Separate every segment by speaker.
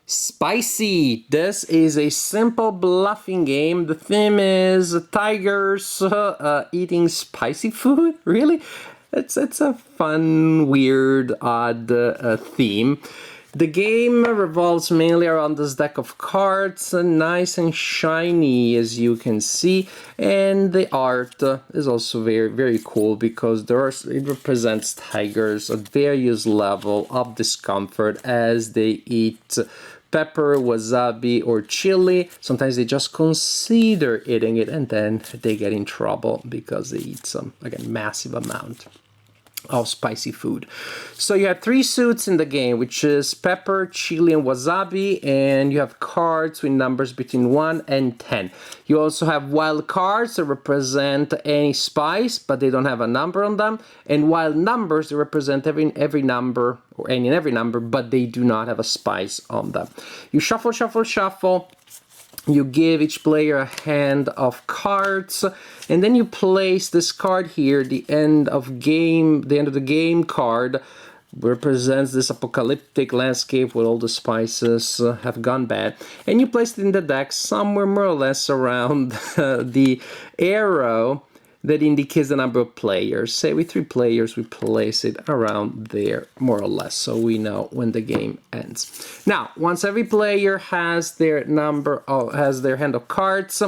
Speaker 1: Spicy. This is a simple bluffing game. The theme is tigers eating spicy food. Really? It's a fun, weird, odd theme. The game revolves mainly around this deck of cards, nice and shiny as you can see, and the art is also very, very cool because it represents tigers at various level of discomfort as they eat pepper, wasabi, or chili. Sometimes they just consider eating it and then they get in trouble because they eat some, again, massive amount of spicy food. So you have 3 suits in the game, which is pepper, chili, and wasabi, and you have cards with numbers between 1 and 10. You also have wild cards that represent any spice, but they don't have a number on them, and wild numbers that represent every number, or any and every number, but they do not have a spice on them. You shuffle, shuffle, shuffle. You give each player a hand of cards, and then you place this card here, the end of the game card, represents this apocalyptic landscape where all the spices have gone bad, and you place it in the deck somewhere more or less around the arrow that indicates the number of players. Say with 3 players, we place it around there, more or less, so we know when the game ends. Now, once every player has their hand of cards,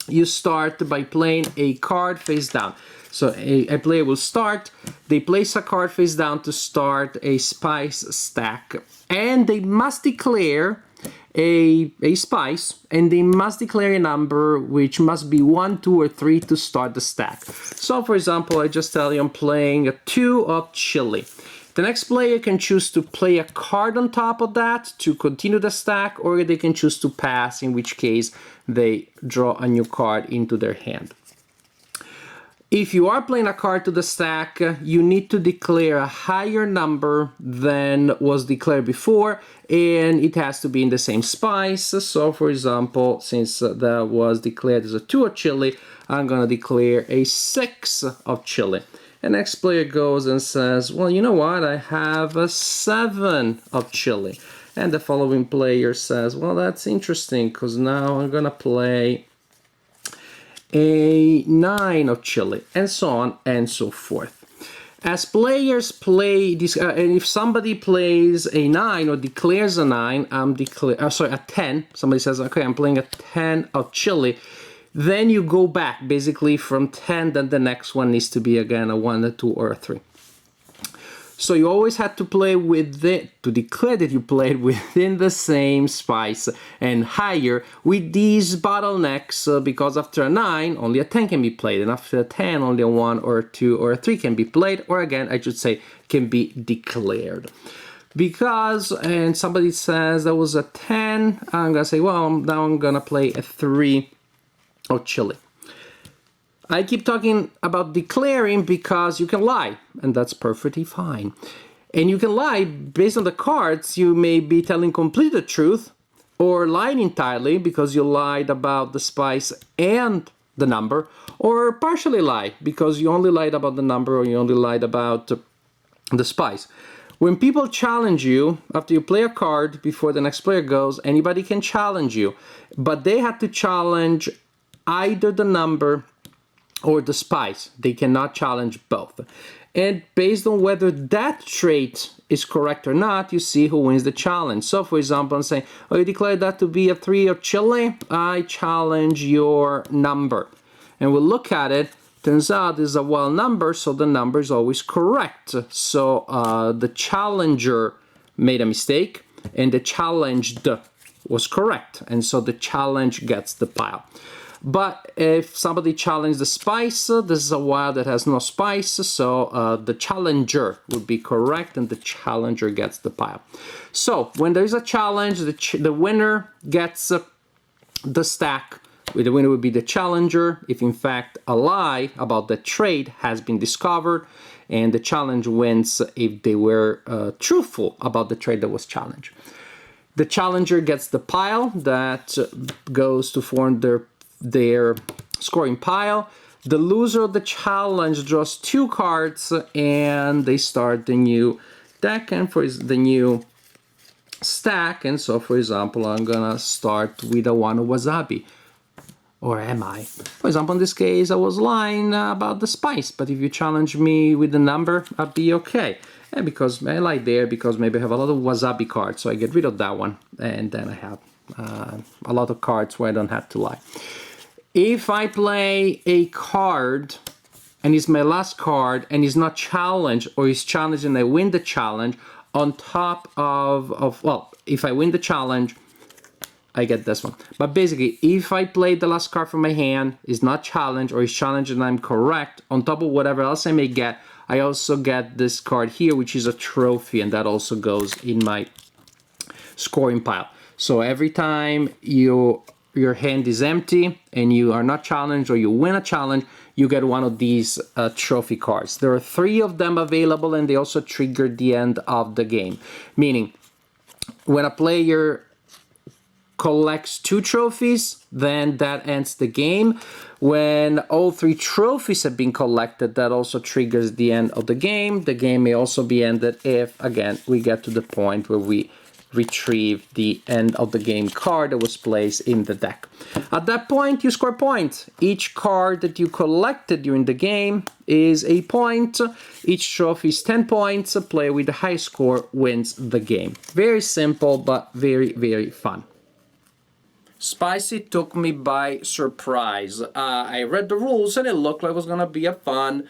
Speaker 1: you start by playing a card face down. So a player will start, they place a card face down to start a spice stack, and they must declare a spice, and they must declare a number which must be 1, 2, or 3 to start the stack. So for example, I just tell you I'm playing a 2 of chili. The next player can choose to play a card on top of that to continue the stack, or they can choose to pass, in which case they draw a new card into their hand. If you are playing a card to the stack, you need to declare a higher number than was declared before, and it has to be in the same spice. So for example, since that was declared as a 2 of chili, I'm gonna declare a 6 of chili. And next player goes and says, well, you know what, I have a 7 of chili. And the following player says, well, that's interesting, because now I'm gonna play a 9 of chili, and so on and so forth. As players play this, and if somebody plays a 9 or declares a 9, a 10, somebody says, okay, I'm playing a 10 of chili, then you go back basically from 10, then the next one needs to be again a 1, a 2, or a 3. So you always had to play with it to declare that you played within the same spice and higher with these bottlenecks, because after a 9 only a 10 can be played, and after a 10 only a 1 or a 2 or a 3 can be played, or again I should say can be declared. Because, and somebody says that was a 10, I'm gonna say, well, now I'm gonna play a 3 of chili. I keep talking about declaring because you can lie, and that's perfectly fine. And you can lie based on the cards. You may be telling complete the truth, or lying entirely because you lied about the spice and the number, or partially lie because you only lied about the number, or you only lied about the spice. When people challenge you, after you play a card, before the next player goes, anybody can challenge you, but they have to challenge either the number or the spice. They cannot challenge both. And based on whether that trait is correct or not, you see who wins the challenge. So for example, I'm saying, oh, you declared that to be a 3 of chili, I challenge your number. And we'll look at it. Turns out it's a wild number, so the number is always correct. So the challenger made a mistake, and the challenged was correct. And so the challenge gets the pile. But if somebody challenged the spice, this is a wild that has no spice, so the challenger would be correct, and the challenger gets the pile. So when there is a challenge, the winner gets the stack. The winner would be the challenger if in fact a lie about the trade has been discovered, and the challenge wins if they were truthful about the trade that was challenged. The challenger gets the pile that goes to form their scoring pile. The loser of the challenge draws 2 cards, and they start the new deck, and for the new stack. And so, for example, I'm gonna start with a 1 wasabi. Or am I? For example, in this case, I was lying about the spice, but if you challenge me with the number, I'll be okay. And because I lie there, because maybe I have a lot of wasabi cards, so I get rid of that one, and then I have a lot of cards where I don't have to lie. If I play a card, and it's my last card, and it's not challenged, or it's challenged and I win the challenge, on top of well, if I win the challenge, I get this one. But basically, if I play the last card from my hand, is not challenged, or is challenged and I'm correct, on top of whatever else I may get, I also get this card here, which is a trophy, and that also goes in my scoring pile. So every time your hand is empty and you are not challenged, or you win a challenge, you get one of these trophy cards. There are 3 of them available, and they also trigger the end of the game. Meaning, when a player collects 2 trophies, then that ends the game. When all 3 trophies have been collected, that also triggers the end of the game. The game may also be ended if, again, we get to the point where we retrieve the end of the game card that was placed in the deck. At that point, you score points. Each card that you collected during the game is a point. Each trophy is 10 points. A player with the high score wins the game. Very simple, but very, very fun. Spicy took me by surprise. I read the rules and it looked like it was gonna be a fun,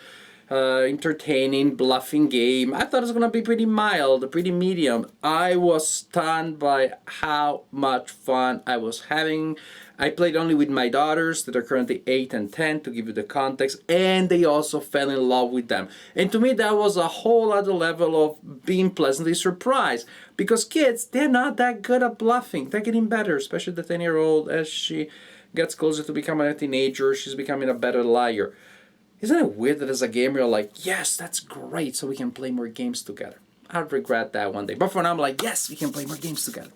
Speaker 1: entertaining, bluffing game. I thought it was gonna be pretty mild, pretty medium. I was stunned by how much fun I was having. I played only with my daughters that are currently 8 and 10, to give you the context, and they also fell in love with them. And to me, that was a whole other level of being pleasantly surprised, because kids, they're not that good at bluffing. They're getting better, especially the 10-year-old. As she gets closer to becoming a teenager, she's becoming a better liar. Isn't it weird that as a gamer you're like, yes, that's great, so we can play more games together? I'd regret that one day. But for now, I'm like, yes, we can play more games together.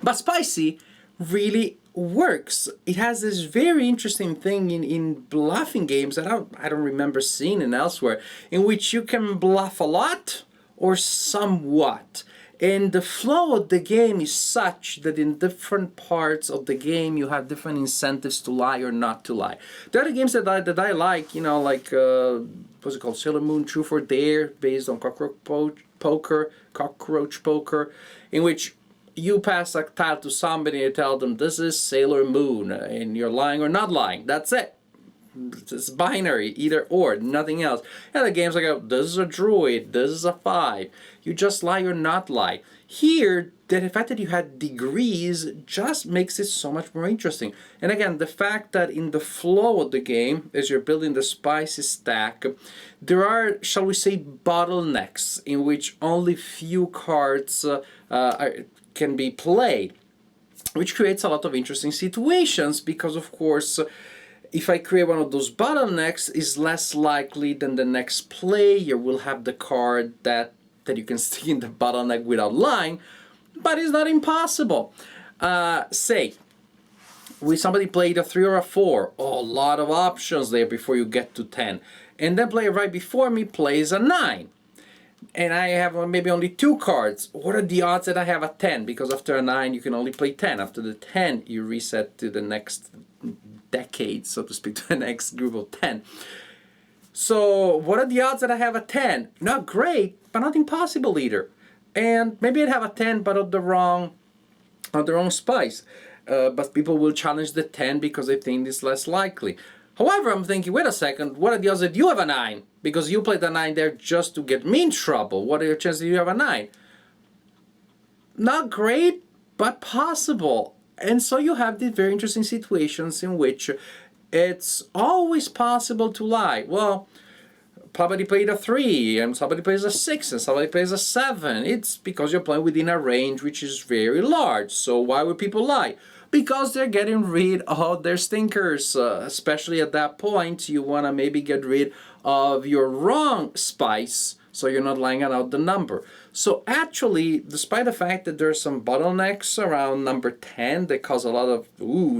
Speaker 1: But Spicy really works. It has this very interesting thing in bluffing games that I don't remember seeing it elsewhere, in which you can bluff a lot or somewhat. And the flow of the game is such that in different parts of the game you have different incentives to lie or not to lie. There are the games that I like, you know, like what's it called, Sailor Moon Truth or Dare, based on cockroach poker, in which you pass a tile to somebody and tell them this is Sailor Moon, and you're lying or not lying. That's it. It's binary, either or, nothing else. And the game's like, this is a druid, this is a 5. You just lie or not lie. Here, the fact that you had degrees just makes it so much more interesting. And again, the fact that in the flow of the game, as you're building the spicy stack, there are, shall we say, bottlenecks in which only few cards can be played, which creates a lot of interesting situations, because of course, if I create one of those bottlenecks, it's less likely that the next player will have the card that you can stick in the bottleneck without lying, but it's not impossible. Say, somebody played a 3 or a 4, a lot of options there before you get to 10, and then player right before me plays a 9. And I have maybe only 2 cards. What are the odds that I have a 10? Because after a 9, you can only play 10. After the 10, you reset to the next decade, so to speak, to the next group of 10. So what are the odds that I have a 10? Not great, but not impossible either. And maybe I'd have a 10, but of the wrong spice. But people will challenge the 10 because they think it's less likely. However, I'm thinking, wait a second, what are the odds that you have a 9? Because you played a 9 there just to get me in trouble. What are your chances that you have a 9? Not great, but possible. And so you have these very interesting situations in which it's always possible to lie. Well, somebody played a 3, and somebody plays a 6, and somebody plays a 7. It's because you're playing within a range which is very large. So why would people lie? Because they're getting rid of their stinkers. Especially at that point, you want to maybe get rid of your wrong spice, so you're not lying out the number. So actually, despite the fact that there are some bottlenecks around number 10 that cause a lot of,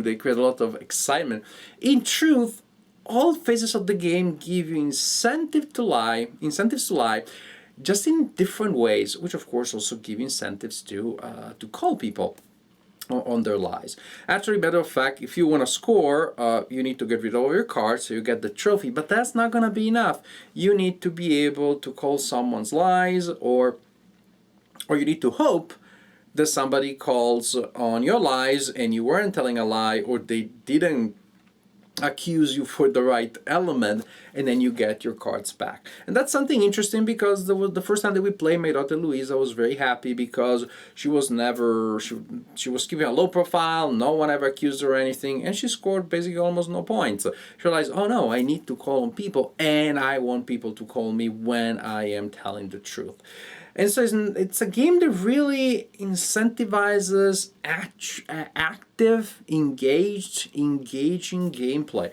Speaker 1: they create a lot of excitement, in truth, all phases of the game give you incentives to lie, just in different ways, which of course also give incentives to call people on their lies. Actually, matter of fact, if you want to score, you need to get rid of all your cards so you get the trophy. But that's not going to be enough. You need to be able to call someone's lies, or you need to hope that somebody calls on your lies and you weren't telling a lie, or they didn't accuse you for the right element, and then you get your cards back. And that's something interesting, because the first time that we played, my daughter Louisa was very happy because she was never she was keeping a low profile, no one ever accused her or anything, and she scored basically almost no points. She realized, oh no, I need to call on people, and I want people to call me when I am telling the truth. And so it's a game that really incentivizes active, engaging gameplay.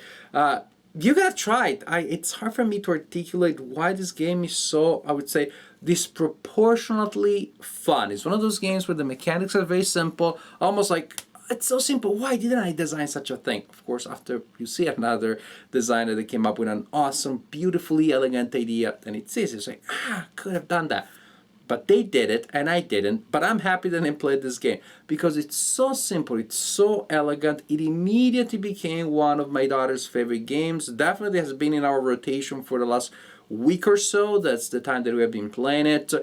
Speaker 1: You gotta try it. It's hard for me to articulate why this game is so, I would say, disproportionately fun. It's one of those games where the mechanics are very simple, almost like, it's so simple, why didn't I design such a thing? Of course, after you see another designer that came up with an awesome, beautifully elegant idea, then it's easy. It's like, could have done that. But they did it, and I didn't. But I'm happy that I played this game, because it's so simple, it's so elegant. It immediately became one of my daughter's favorite games. Definitely has been in our rotation for the last week or so. That's the time that we have been playing it.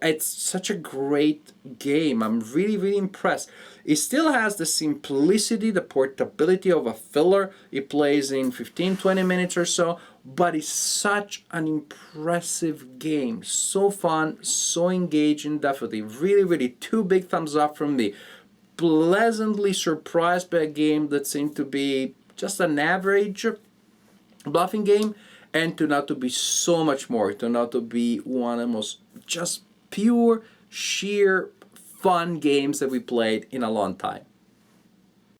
Speaker 1: It's such a great game. I'm really, really impressed. It still has the simplicity, the portability of a filler. It plays in 15-20 minutes or so, but it's such an impressive game. So fun, so engaging, definitely. Really, really, 2 big thumbs up from me. Pleasantly surprised by a game that seemed to be just an average bluffing game, and turned out to be so much more. It turned out to be one of the most just pure, sheer fun games that we played in a long time.